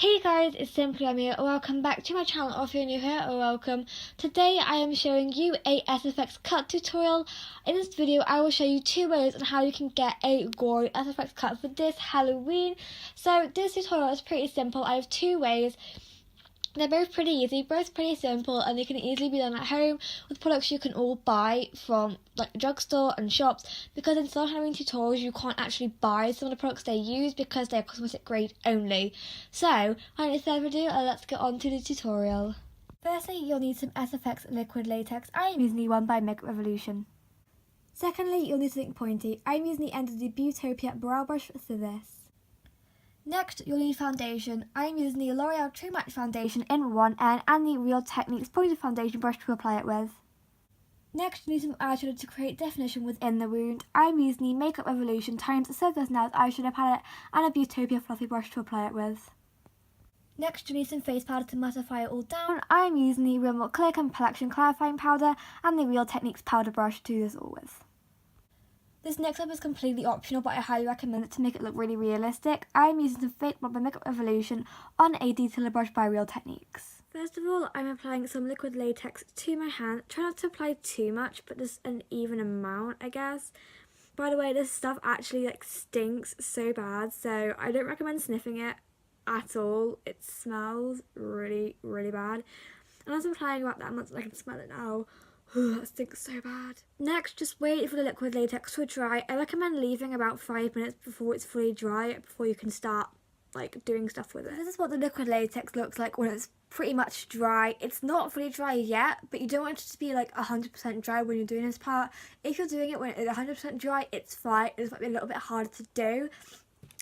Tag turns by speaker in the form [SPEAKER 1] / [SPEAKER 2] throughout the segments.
[SPEAKER 1] Hey guys, it's SimplyRemi. Welcome back to my channel, or if you're new here, welcome. Today I am showing you a SFX cut tutorial. In this video I will show you two ways on how you can get a gory SFX cut for this Halloween. So this tutorial is pretty simple. I have two ways. They're both pretty easy, both pretty simple, and they can easily be done at home with products you can all buy from like drugstore and shops, because in some Halloween tutorials you can't actually buy some of the products they use because they're cosmetic grade only. So, without further ado, let's get on to the tutorial. Firstly, you'll need some SFX liquid latex. I am using the one by Makeup Revolution. Secondly, you'll need something pointy. I'm using the end of the Byeeee brow brush for this. Next, you'll need foundation. I'm using the L'Oreal True Match foundation in one end and the Real Techniques pointed foundation brush to apply it with. Next, you need some eyeshadow to create definition within the wound. I'm using the Makeup Revolution times Surface Nails eyeshadow palette and a Byeeee fluffy brush to apply it with. Next, you need some face powder to mattify it all down. I'm using the Rimmel Clear Complexion clarifying powder and the Real Techniques powder brush to do this all with. This next step is completely optional, but I highly recommend it to make it look really realistic. I'm using some fake blood by Makeup Revolution on a detailer brush by Real Techniques. First of all, I'm applying some liquid latex to my hand. Try not to apply too much, but just an even amount, I guess. By the way, this stuff actually stinks so bad, so I don't recommend sniffing it at all. It smells really, really bad. And as I'm applying about that much, I can smell it now. That stinks so bad. Next, just wait for the liquid latex to dry. I recommend leaving about 5 minutes before it's fully dry, before you can start doing stuff with it. This is what the liquid latex looks like when it's pretty much dry. It's not fully dry yet, but you don't want it to be 100% dry when you're doing this part. If you're doing it when it's 100% dry, it's fine. It just might be a little bit harder to do.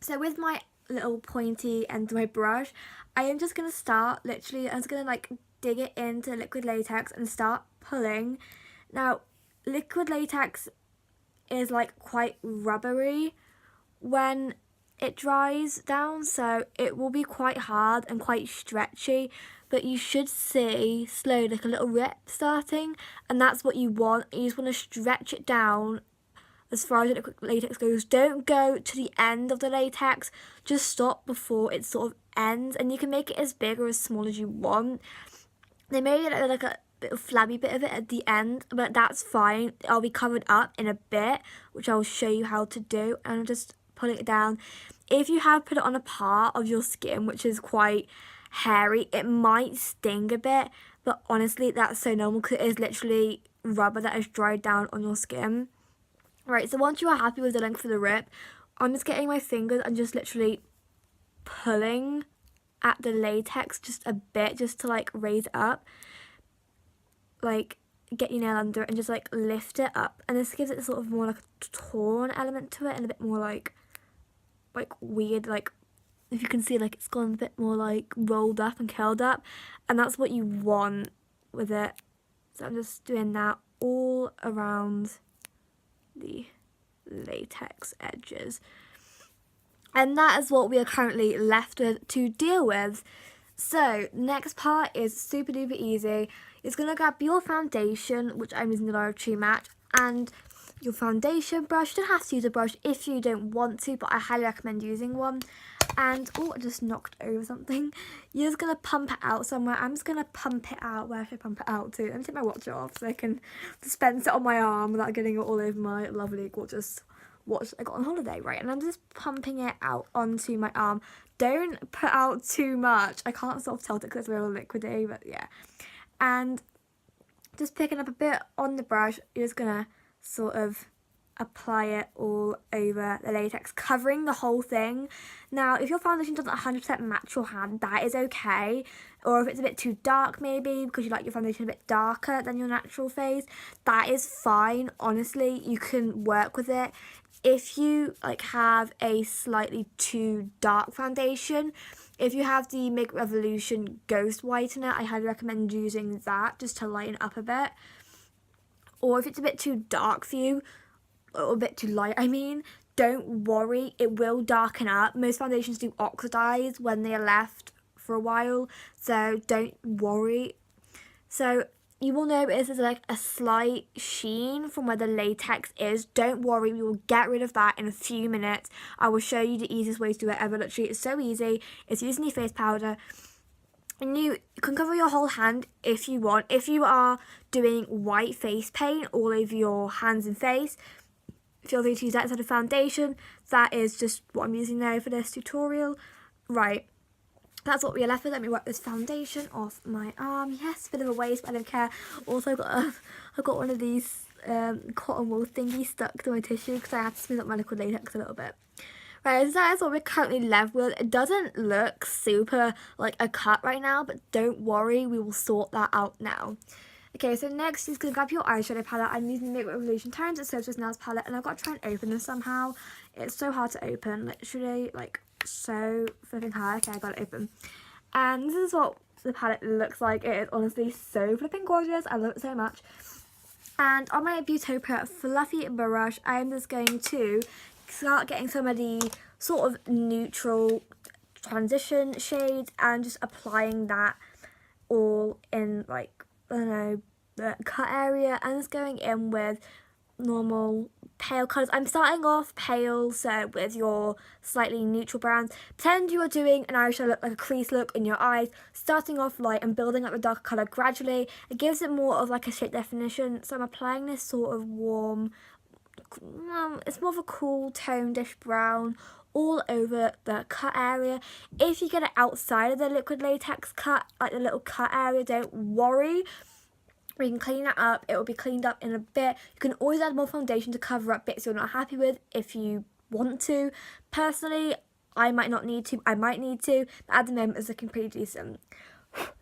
[SPEAKER 1] So with my little pointy end of my brush, I am just going to start, I'm just going to dig it into liquid latex and start pulling. Now, liquid latex is quite rubbery when it dries down, so it will be quite hard and quite stretchy, but you should see slowly a little rip starting, and that's what you want. You just want to stretch it down as far as the liquid latex goes. Don't go to the end of the latex, just stop before it sort of ends, and you can make it as big or as small as you want. They made it a bit of flabby bit of it at the end, but that's fine. I'll be covered up in a bit, which I'll show you how to do, and I'm just pulling it down. If you have put it on a part of your skin which is quite hairy, it might sting a bit, but honestly that's so normal because it is literally rubber that has dried down on your skin. Right, so once you are happy with the length of the rip, I'm just getting my fingers and just literally pulling at the latex just a bit, just to raise it up, get your nail under it and just lift it up, and this gives it sort of more a torn element to it and a bit more weird, if you can see it's gone a bit more rolled up and curled up, and that's what you want with it. So I'm just doing that all around the latex edges. And that is what we are currently left with to deal with. So, next part is super duper easy. It's going to grab your foundation, which I'm using the L'Oreal True Match, and your foundation brush. You don't have to use a brush if you don't want to, but I highly recommend using one. And, oh, I just knocked over something. You're just going to pump it out somewhere. I'm just going to pump it out. Where should I pump it out to? Let me take my watch off so I can dispense it on my arm without getting it all over my lovely, gorgeous watch I got on holiday, right? And I'm just pumping it out onto my arm. Don't put out too much. I can't sort of tilt it because it's real liquidy, but yeah. And just picking up a bit on the brush, you're just gonna sort of apply it all over the latex, covering the whole thing. Now, if your foundation doesn't 100% match your hand, that is okay. Or if it's a bit too dark maybe, because you like your foundation a bit darker than your natural face, that is fine. Honestly, you can work with it. If you have a slightly too dark foundation, if you have the Makeup Revolution Ghost Whitener, I highly recommend using that just to lighten up a bit. Or if it's a bit too dark for you, or a bit too light, don't worry, it will darken up. Most foundations do oxidize when they are left for a while, so don't worry. So you will notice there's like a slight sheen from where the latex is. Don't worry, we will get rid of that in a few minutes. I will show you the easiest way to do it ever. Literally, it's so easy. It's using your face powder. And you can cover your whole hand if you want. If you are doing white face paint all over your hands and face, feel free to use that instead of foundation. That is just what I'm using now for this tutorial. Right, that's what we are left with. Let me wipe this foundation off my arm. Yes, a bit of a waste, but I don't care. Also, I've got one of these cotton wool thingies stuck to my tissue because I had to smooth up my liquid latex a little bit. Right, so that is what we're currently left with. It doesn't look super like a cut right now, but don't worry, we will sort that out now. Okay, so next you're going to grab your eyeshadow palette. I'm using the Makeup Revolution Tones and Surface Nails palette, and I've got to try and open this somehow. It's so hard to open, literally, like, so flipping hard. Okay, I got it open. And this is what the palette looks like. It is honestly so flipping gorgeous. I love it so much. And on my Beautopia fluffy brush, I'm just going to start getting some of the sort of neutral transition shades and just applying that all in, like, I don't know, the cut area, and just going in with normal pale colours. I'm starting off pale, so with your slightly neutral browns. Pretend you are doing an eyeshadow look, like a crease look in your eyes, starting off light and building up the darker colour gradually. It gives it more of like a shape definition, so I'm applying this sort of warm, it's more of a cool toned-ish brown all over the cut area. If you get it outside of the liquid latex cut, like the little cut area, don't worry. We can clean that up. It will be cleaned up in a bit. You can always add more foundation to cover up bits you're not happy with if you want to. Personally, I might not need to. I might need to, but at the moment it's looking pretty decent.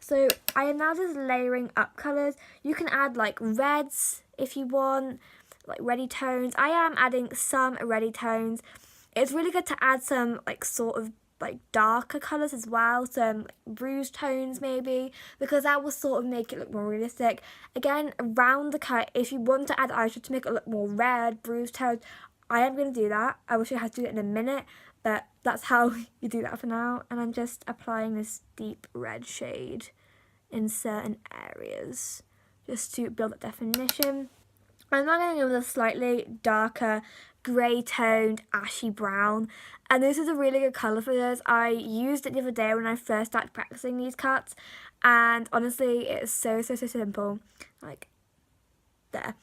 [SPEAKER 1] So I am now just layering up colours. You can add like reds if you want, like reddy tones. I am adding some reddy tones. It's really good to add some like sort of like darker colours as well, some bruised tones maybe, because that will sort of make it look more realistic. Again, around the cut, if you want to add eyeshadow to make it look more red, bruised tones, I am going to do that. I will show you how to do it in a minute, but that's how you do that for now. And I'm just applying this deep red shade in certain areas just to build that definition. I'm now going in with a slightly darker grey toned ashy brown, and this is a really good colour for this. I used it the other day when I first started practicing these cuts, and honestly it's so simple, like there.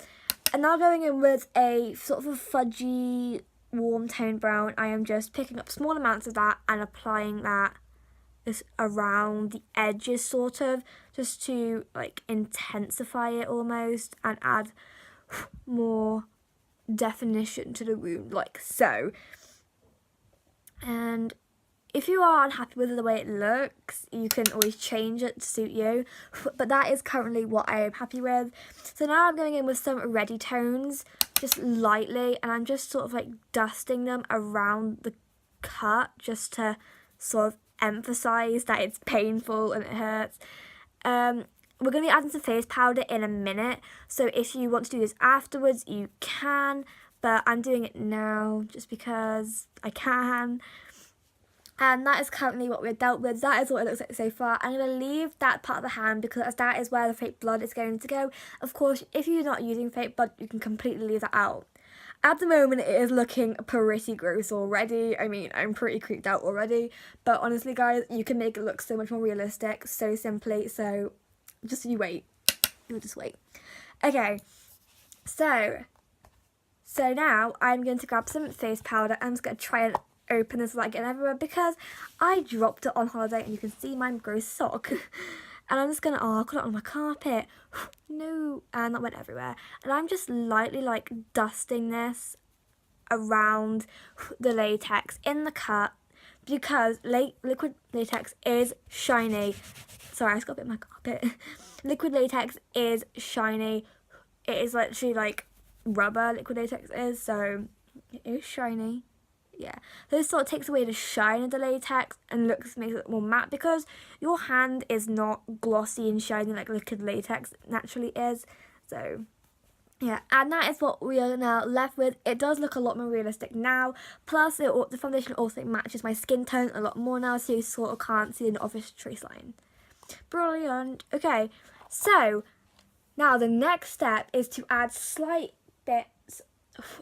[SPEAKER 1] And now going in with a sort of a fudgy warm toned brown, I am just picking up small amounts of that and applying that just around the edges sort of, just to like intensify it almost and add more definition to the wound, like so. And if you are unhappy with the way it looks, you can always change it to suit you, but that is currently what I am happy with. So now I'm going in with some reddy tones, just lightly, and I'm just sort of like dusting them around the cut just to sort of emphasize that it's painful and it hurts. We're going to be adding some face powder in a minute, so if you want to do this afterwards, you can, but I'm doing it now just because I can. And that is currently what we're dealt with. That is what it looks like so far. I'm going to leave that part of the hand because that is where the fake blood is going to go. Of course, if you're not using fake blood, you can completely leave that out. At the moment, it is looking pretty gross already. I mean, I'm pretty creeped out already. But honestly, guys, you can make it look so much more realistic, so simply. So just you wait. You'll just wait. Okay, so now I'm going to grab some face powder. I'm just going to try and open this without getting everywhere because I dropped it on holiday and you can see my gross sock. And I'm just going to, I got it on my carpet. No, and that went everywhere. And I'm just lightly like dusting this around the latex in the cut because liquid latex is shiny. Sorry, I just got a bit of my carpet. Liquid latex is shiny. It is literally like rubber, liquid latex is, so it is shiny. Yeah, so this sort of takes away the shine of the latex and makes it look more matte because your hand is not glossy and shiny like liquid latex naturally is. So yeah, and that is what we are now left with. It does look a lot more realistic now, plus the foundation also matches my skin tone a lot more now, so you sort of can't see an obvious trace line. Brilliant. Okay, so Now the next step is to add slight bits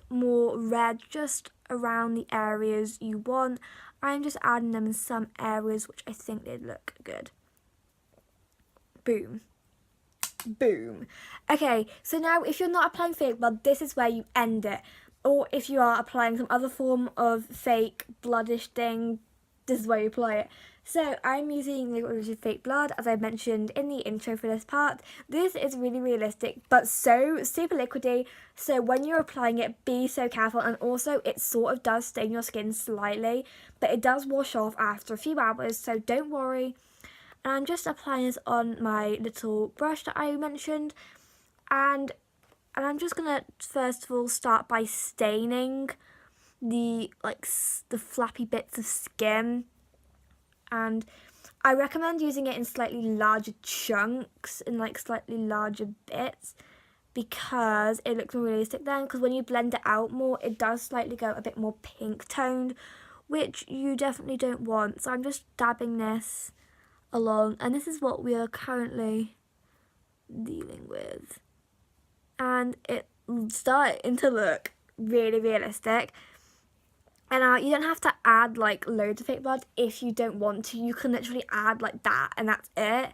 [SPEAKER 1] more red just around the areas you want. I'm just adding them in some areas which I think they'd look good. Boom. Boom. Okay, so now if you're not applying fake blood, this is where you end it. Or if you are applying some other form of fake bloodish thing, this is where you apply it. So I'm using the fake blood, as I mentioned in the intro for this part. This is really realistic, but so super liquidy. So when you're applying it, be so careful. And also, it sort of does stain your skin slightly, but it does wash off after a few hours, so don't worry. And I'm just applying this on my little brush that I mentioned. And I'm just going to, first of all, start by staining the flappy bits of skin. And I recommend using it in slightly larger chunks, in slightly larger bits, because it looks more realistic then. Because when you blend it out more, it does slightly go a bit more pink toned, which you definitely don't want. So I'm just dabbing this along, and this is what we are currently dealing with. And it's starting to look really realistic. And you don't have to add loads of fake blood if you don't want to. You can literally add that and that's it.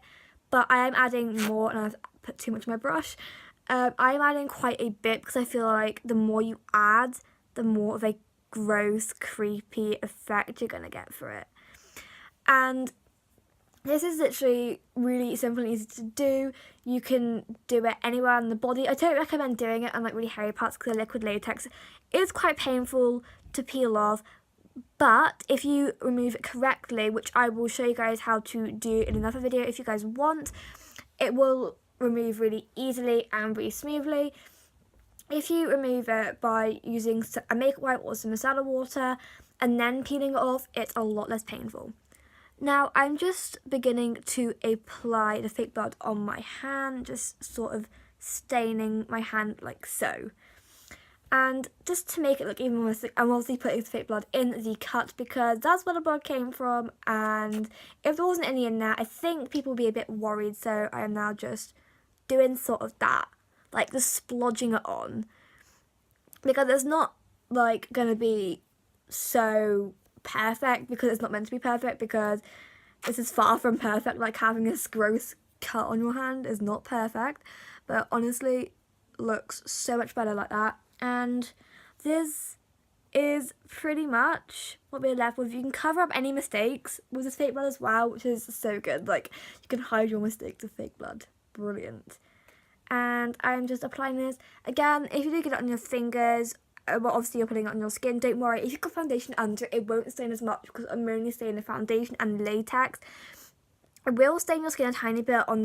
[SPEAKER 1] But I am adding more, and I've put too much on my brush. I am adding quite a bit because I feel like the more you add, the more of a gross, creepy effect you're going to get for it. And this is literally really simple and easy to do. You can do it anywhere on the body. I don't recommend doing it on really hairy parts because the liquid latex is quite painful to peel off. But if you remove it correctly, which I will show you guys how to do in another video if you guys want, it will remove really easily and really smoothly. If you remove it by using a makeup wipe or some micellar water and then peeling it off, it's a lot less painful. Now I'm just beginning to apply the fake blood on my hand, just sort of staining my hand like so. And just to make it look even more realistic, I'm obviously putting the fake blood in the cut because that's where the blood came from, and if there wasn't any in there, I think people would be a bit worried, so I am now just doing sort of that, just splodging it on, because it's not gonna be so perfect, because it's not meant to be perfect, because this is far from perfect. Having this gross cut on your hand is not perfect, but honestly looks so much better like that. And this is pretty much what we're left with. You can cover up any mistakes with this fake blood as well, which is so good. You can hide your mistakes with fake blood. Brilliant. And I'm just applying this. Again, if you do get it on your fingers, well, obviously you're putting it on your skin, don't worry. If you put foundation under, it won't stain as much because I'm only staining the foundation and latex. It will stain your skin a tiny bit on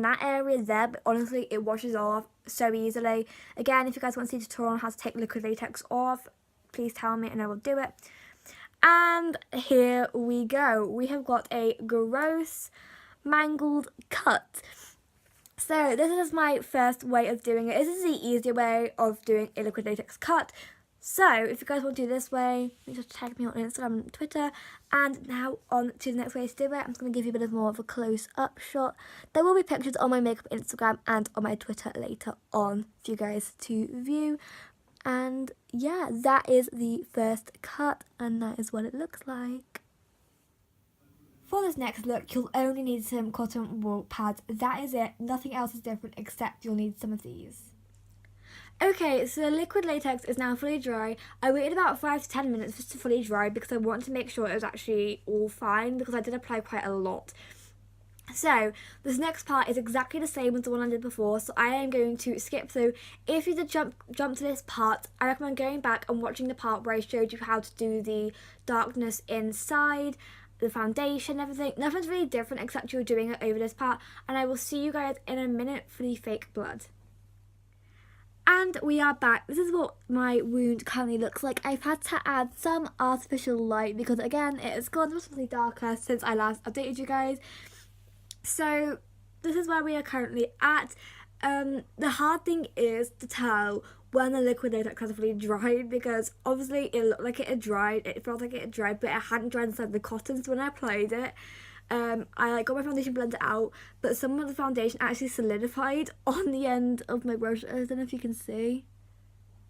[SPEAKER 1] that area there, but honestly it washes off so easily. Again, if you guys want to see a tutorial on how to take liquid latex off, please tell me and I will do it. And here we go. We have got a gross mangled cut. So this is my first way of doing it. This is the easier way of doing a liquid latex cut. So if you guys want to do this way, make sure to tag me on Instagram and Twitter. And now on to the next way to do it. I'm just going to give you a bit of more of a close-up shot. There will be pictures on my makeup Instagram and on my Twitter later on for you guys to view. And yeah, that is the first cut, and that is what it looks like. For this next look, you'll only need some cotton wool pads. That is it. Nothing else is different except you'll need some of these. Okay, so the liquid latex is now fully dry. I waited about 5 to 10 minutes just to fully dry because I wanted to make sure it was actually all fine, because I did apply quite a lot. So this next part is exactly the same as the one I did before, so I am going to skip through. If you did jump to this part, I recommend going back and watching the part where I showed you how to do the darkness inside, the foundation, everything. Nothing's really different except you're doing it over this part, and I will see you guys in a minute for the fake blood. And we are back. This is what my wound currently looks like. I've had to add some artificial light because, again, it has gone slightly darker since I last updated you guys. So this is where we are currently at. The hard thing is to tell when the liquid latex has fully dried, because obviously it looked like it had dried, it felt like it had dried, but it hadn't dried inside the cotton. So when I applied it, I like got my foundation blender out, but some of the foundation actually solidified on the end of my brush. I don't know if you can see,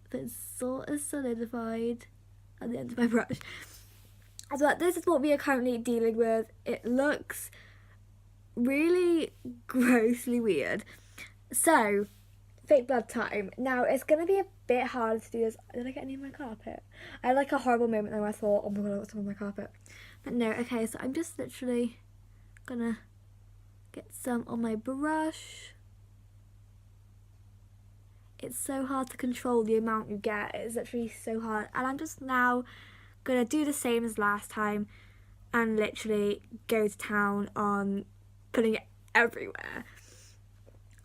[SPEAKER 1] but it's sort of solidified at the end of my brush. So this is what we are currently dealing with. It looks really grossly weird. So, fake blood time. Now, it's going to be a bit hard to do this. Did I get any on my carpet? I had like a horrible moment where I thought, oh my god, I got some on my carpet. But no, okay, so I'm just literally gonna get some on my brush. It's so hard to control the amount you get. It's literally so hard. And I'm just now gonna do the same as last time and literally go to town on putting it everywhere.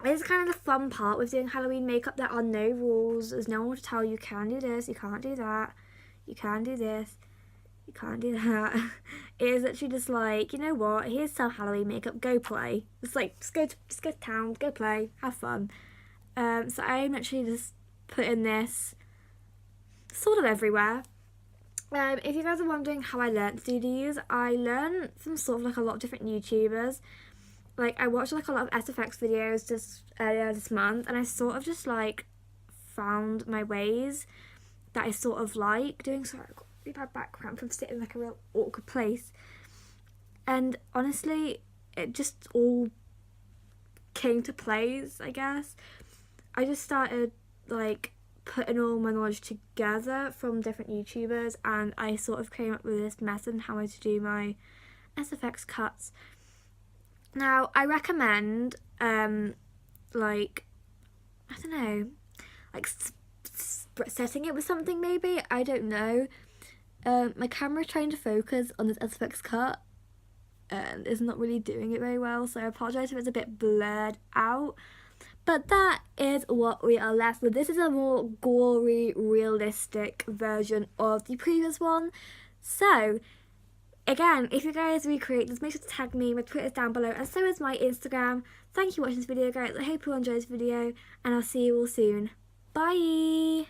[SPEAKER 1] It's kind of the fun part with doing Halloween makeup. There are no rules. There's no one to tell you can do this, you can't do that, you can do this, you can't do that. It is literally just like, you know what, here's some Halloween makeup, go play. It's like, just go to town, go play, have fun. So I'm actually just putting this sort of everywhere. If you guys are wondering how I learnt to do these, I learned from sort of like a lot of different YouTubers. Like, I watched like a lot of SFX videos just earlier this month, and I sort of just like found my ways that I sort of like doing. Sorry, I've got a really bad back cramp from sitting in like a real awkward place. And honestly, it just all came to place, I guess. I just started like putting all my knowledge together from different YouTubers, and I sort of came up with this method on how to do my SFX cuts. Now, I recommend, like, I don't know, like setting it with something maybe, I don't know. My camera's trying to focus on this SFX cut and is not really doing it very well, so I apologise if it's a bit blurred out. But that is what we are left with. This is a more gory, realistic version of the previous one. So, again, if you guys recreate this, make sure to tag me. My Twitter's down below, and so is my Instagram. Thank you for watching this video, guys. I hope you all enjoyed this video, and I'll see you all soon. Bye!